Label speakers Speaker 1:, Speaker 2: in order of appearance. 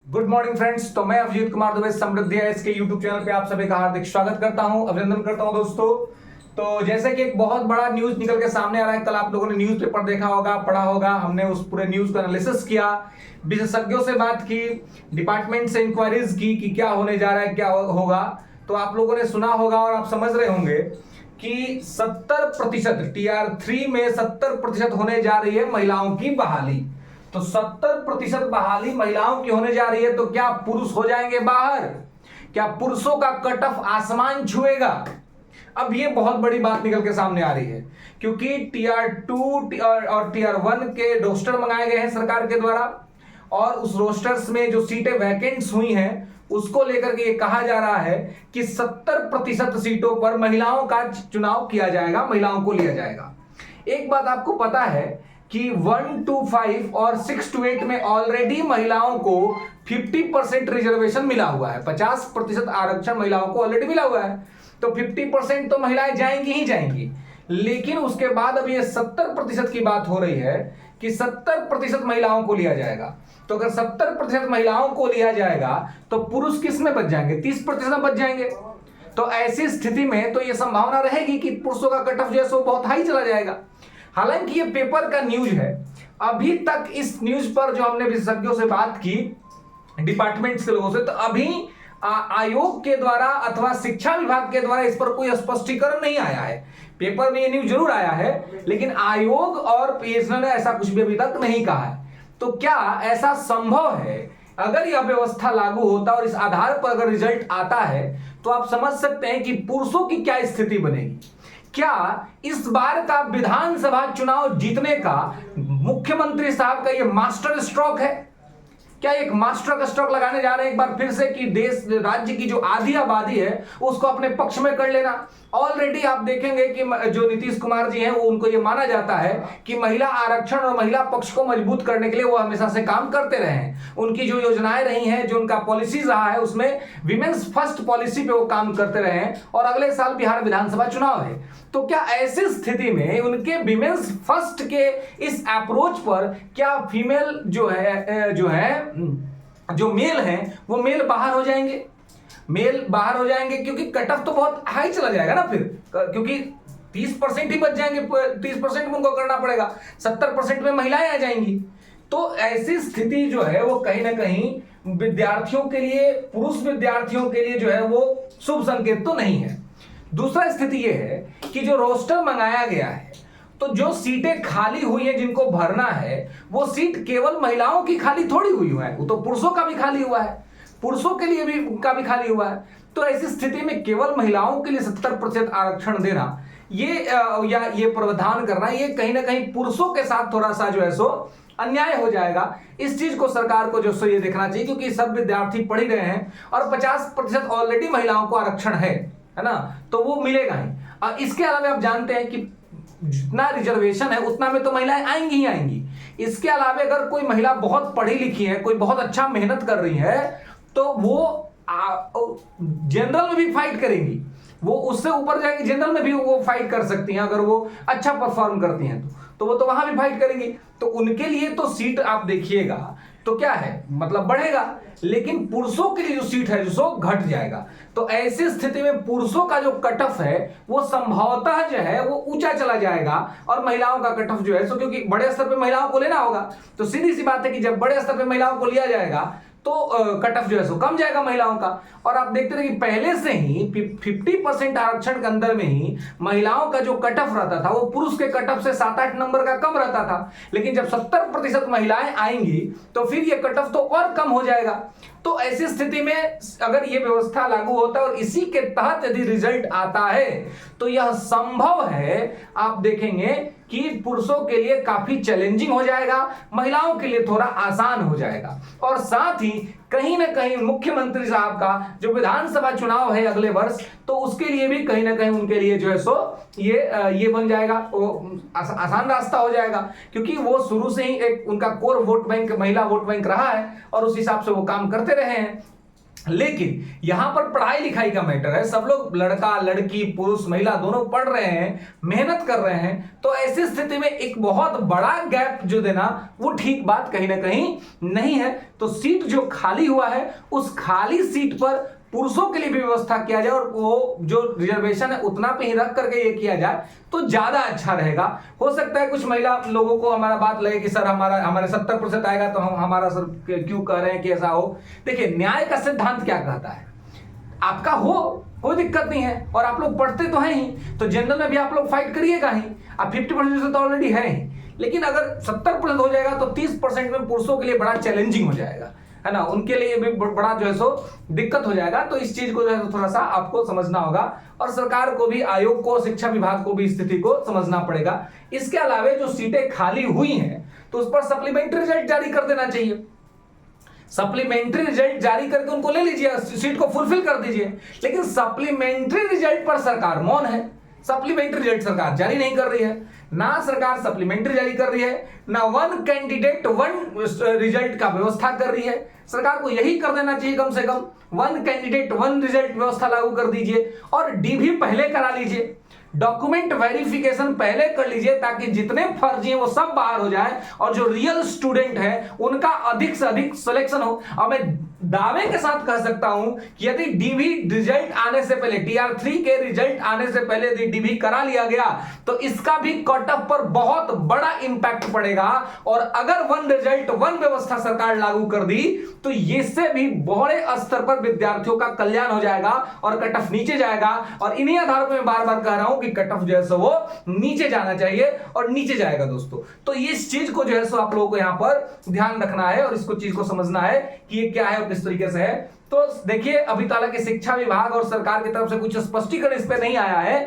Speaker 1: Good morning friends. तो मैं अभिजीत कुमार दुबे समृद्धि इसके यूट्यूब चैनल पे आप सभी का हार्दिक स्वागत करता हूं, अभिनंदन करता हूं दोस्तों। तो जैसे कि एक बहुत बड़ा न्यूज निकल के सामने आ रहा है, कल आप लोगों ने न्यूज पेपर देखा होगा, पढ़ा होगा, हमने उस पूरे न्यूज का एनालिसिस किया, विशेषज्ञों से बात की, डिपार्टमेंट से इंक्वायरीज की कि क्या होने जा रहा है, क्या होगा। तो आप लोगों ने सुना होगा और आप समझ रहे होंगे कि 70% TR3 में 70% होने जा रही है महिलाओं की बहाली। तो 70% बहाली महिलाओं की होने जा रही है। तो क्या पुरुष हो जाएंगे बाहर? क्या पुरुषों का कट ऑफ आसमान छुएगा? अब ये बहुत बड़ी बात निकल के सामने आ रही है, क्योंकि TR2 और TR1 के रोस्टर मंगाए गए हैं सरकार के द्वारा, और उस रोस्टर्स में जो सीटें वैकेंट्स हुई हैं उसको लेकर के ये कहा जा रहा है कि 70% सीटों पर महिलाओं का चुनाव किया जाएगा, महिलाओं को लिया जाएगा। एक बात आपको पता है कि 1 to 5 और 6 to 8 में ऑलरेडी महिलाओं को 50% रिजर्वेशन मिला हुआ है, 50% आरक्षण महिलाओं को ऑलरेडी मिला हुआ है। तो 50% तो महिलाएं जाएंगी ही जाएंगी, लेकिन उसके बाद अब ये 70% की बात हो रही है कि 70% महिलाओं को लिया जाएगा। तो अगर 70% महिलाओं को लिया जाएगा तो पुरुष किस में बच जाएंगे? 30% में बच जाएंगे। तो ऐसी स्थिति में तो ये संभावना रहेगी कि पुरुषों का कट ऑफ जो है सो बहुत हाई चला जाएगा। हालांकि ये पेपर का न्यूज है, अभी तक इस न्यूज पर जो हमने विशेषज्ञों से बात की, डिपार्टमेंट्स के लोगों से, तो अभी आयोग के द्वारा अथवा शिक्षा विभाग के द्वारा इस पर कोई स्पष्टीकरण नहीं आया है। पेपर में ये न्यूज जरूर आया है, लेकिन आयोग और पीएसएल ने ऐसा कुछ भी अभी तक नहीं कहा है। तो क्या ऐसा संभव है? अगर यह व्यवस्था लागू होता और इस आधार पर अगर रिजल्ट आता है तो आप समझ सकते हैं कि पुरुषों की क्या स्थिति बनेगी। क्या इस बार का विधानसभा चुनाव जीतने का मुख्यमंत्री साहब का यह मास्टर स्ट्रोक है? क्या एक मास्टर का स्ट्रोक लगाने जा रहे हैं एक बार फिर से कि देश राज्य की जो आधी आबादी है उसको अपने पक्ष में कर लेना? ऑलरेडी आप देखेंगे कि जो नीतीश कुमार जी हैं वो, उनको ये माना जाता है कि महिला आरक्षण और महिला पक्ष को मजबूत करने के लिए वो हमेशा से काम करते रहे हैं। उनकी जो योजनाएं रही हैं, जो उनका पॉलिसीज रहा है, उसमें विमेन्स फर्स्ट पॉलिसी पे वो काम करते रहे हैं, और अगले साल बिहार विधानसभा चुनाव है। तो क्या ऐसी स्थिति में उनके विमेन्स फर्स्ट के इस अप्रोच पर क्या फीमेल जो मेल हैं वो मेल बाहर हो जाएंगे? मेल बाहर हो जाएंगे क्योंकि कट ऑफ तो बहुत हाई चला जाएगा ना फिर, क्योंकि 30% ही बच जाएंगे, 30% उनको करना पड़ेगा, 70% में महिलाएं आ जाएंगी। तो ऐसी स्थिति जो है वो कहीं ना कहीं विद्यार्थियों के लिए, पुरुष विद्यार्थियों के लिए जो है वो शुभ संकेत तो नहीं है। दूसरा स्थिति ये है कि जो रोस्टर मंगाया गया है, तो जो सीटें खाली हुई हैं जिनको भरना है, वो सीट केवल महिलाओं की खाली थोड़ी हुई है, वो तो पुरुषों का भी खाली हुआ है, पुरुषों के लिए भी उनका भी खाली हुआ है। तो ऐसी स्थिति में केवल महिलाओं के लिए 70% आरक्षण देना, ये प्रावधान करना, ये कहीं ना कहीं पुरुषों के साथ थोड़ा सा जो है सो अन्याय हो जाएगा। इस चीज को सरकार को जो सो ये देखना चाहिए, क्योंकि सब विद्यार्थी पढ़ ही रहे हैं और 50% ऑलरेडी महिलाओं को आरक्षण है ना, तो वो मिलेगा ही। इसके अलावा आप जानते हैं कि जितना रिजर्वेशन है उतना में तो महिलाएं आएंगी ही आएंगी। इसके अलावा अगर कोई महिला बहुत पढ़ी लिखी है, कोई बहुत अच्छा मेहनत कर रही है, तो वो जनरल में भी फाइट करेंगी, वो उससे ऊपर जाएंगी, जनरल में भी वो फाइट कर सकती हैं अगर वो अच्छा परफॉर्म करती हैं तो वो तो वहां भी फाइट करेंगी। तो उनके लिए तो सीट आप देखिएगा तो क्या है, मतलब बढ़ेगा, लेकिन पुरुषों के लिए जो सीट है जो घट जाएगा। तो ऐसी स्थिति में पुरुषों का जो कट ऑफ है वो संभवतः जो है वो ऊंचा चला जाएगा, और महिलाओं का कट ऑफ जो है सो, क्योंकि बड़े स्तर पे महिलाओं को लेना होगा, तो सीधी सी बात है कि जब बड़े स्तर पे महिलाओं को लिया जाएगा तो कट ऑफ जो है सो कम जाएगा महिलाओं का। और आप देखते थे कि पहले से ही 50% आरक्षण के अंदर में ही महिलाओं का जो कट ऑफ रहता था वो पुरुष के कट ऑफ से 7-8 नंबर का कम रहता था, लेकिन जब 70% महिलाएं आएंगी तो फिर ये कट ऑफ तो और कम हो जाएगा। तो ऐसी स्थिति में अगर ये व्यवस्था लागू होता है और इसी के तहत यदि रिजल्ट आता है तो यह संभव है, आप देखेंगे कि पुरुषों के लिए काफी चैलेंजिंग हो जाएगा, महिलाओं के लिए थोड़ा आसान हो जाएगा। और साथ ही कहीं ना कहीं मुख्यमंत्री साहब का जो विधानसभा चुनाव है अगले वर्ष, तो उसके लिए भी कहीं ना कहीं उनके लिए जो है सो ये बन जाएगा, वो आसान रास्ता हो जाएगा, क्योंकि वो शुरू से ही एक उनका कोर वोट बैंक, महिला वोट बैंक रहा है और उस हिसाब से वो काम करते रहे हैं। लेकिन यहां पर पढ़ाई लिखाई का मैटर है, सब लोग लड़का लड़की पुरुष महिला दोनों पढ़ रहे हैं, मेहनत कर रहे हैं, तो ऐसी स्थिति में एक बहुत बड़ा गैप जो देना वो ठीक बात कहीं ना कहीं नहीं है। तो सीट जो खाली हुआ है उस खाली सीट पर पुरुषों के लिए भी व्यवस्था किया जाए और वो जो रिजर्वेशन है उतना पे ही रख करके ये किया जाए तो ज्यादा अच्छा रहेगा। हो सकता है कुछ महिला लोगों को हमारा बात लगे कि सर हमारे 70% आएगा तो हम हमारा सर क्यों कह रहे हैं कि ऐसा हो। देखिए न्याय का सिद्धांत क्या कहता है, आपका हो कोई दिक्कत नहीं है और आप लोग पढ़ते तो हैं ही, तो जनरल में भी आप लोग फाइट करिएगा ही। अब 50% तो ऑलरेडी है ही, लेकिन अगर 70% हो जाएगा तो 30% में पुरुषों के लिए बड़ा चैलेंजिंग हो जाएगा, है ना, उनके लिए भी बड़ा जो है सो दिक्कत हो जाएगा। तो इस चीज को जो है थोड़ा सा आपको समझना होगा और सरकार को भी, आयोग को, शिक्षा विभाग को भी स्थिति को समझना पड़ेगा। इसके अलावा जो सीटें खाली हुई हैं तो उस पर सप्लीमेंट्री रिजल्ट जारी कर देना चाहिए। सप्लीमेंट्री रिजल्ट जारी करके उनको ले लीजिए, सीट को फुलफिल कर दीजिए। लेकिन सप्लीमेंट्री रिजल्ट पर सरकार मौन है, सप्लीमेंट्री रिजल्ट सरकार जारी नहीं कर रही है, ना सरकार सप्लीमेंट्री जारी कर रही है, ना वन कैंडिडेट वन रिजल्ट का व्यवस्था कर रही है। सरकार को यही कर देना चाहिए, कम से कम वन कैंडिडेट वन रिजल्ट व्यवस्था लागू कर दीजिए और डीवी पहले करा लीजिए, डॉक्यूमेंट वेरिफिकेशन पहले कर लीजिए ताकि जितने फर्जी हैं वो सब बाहर हो जाए और जो रियल स्टूडेंट है उनका अधिक से अधिक सिलेक्शन हो। और मैं दावे के साथ कह सकता हूं कि यदि डीवी रिजल्ट आने से पहले, टीआर3 के रिजल्ट आने से पहले यदि डीवी करा लिया गया तो इसका भी कट ऑफ पर बहुत बड़ा इंपैक्ट पड़ेगा। और अगर वन रिजल्ट वन व्यवस्था सरकार लागू कर दी तो इससे भी बड़े स्तर पर विद्यार्थियों का कल्याण हो जाएगा और कट ऑफ नीचे जाएगा। और इन्हीं आधार पर मैं बार बार कह रहा हूं कि कट ऑफ जो है सो वो नीचे जाना चाहिए और नीचे जाएगा दोस्तों। तो इस चीज को जो है सो आप लोगों को यहां पर ध्यान रखना है और इसको चीज को समझना है कि ये क्या है और किस तरीके से है। तो देखिए अभी तक शिक्षा विभाग और सरकार की तरफ से कुछ स्पष्टीकरण इस पे नहीं आया है।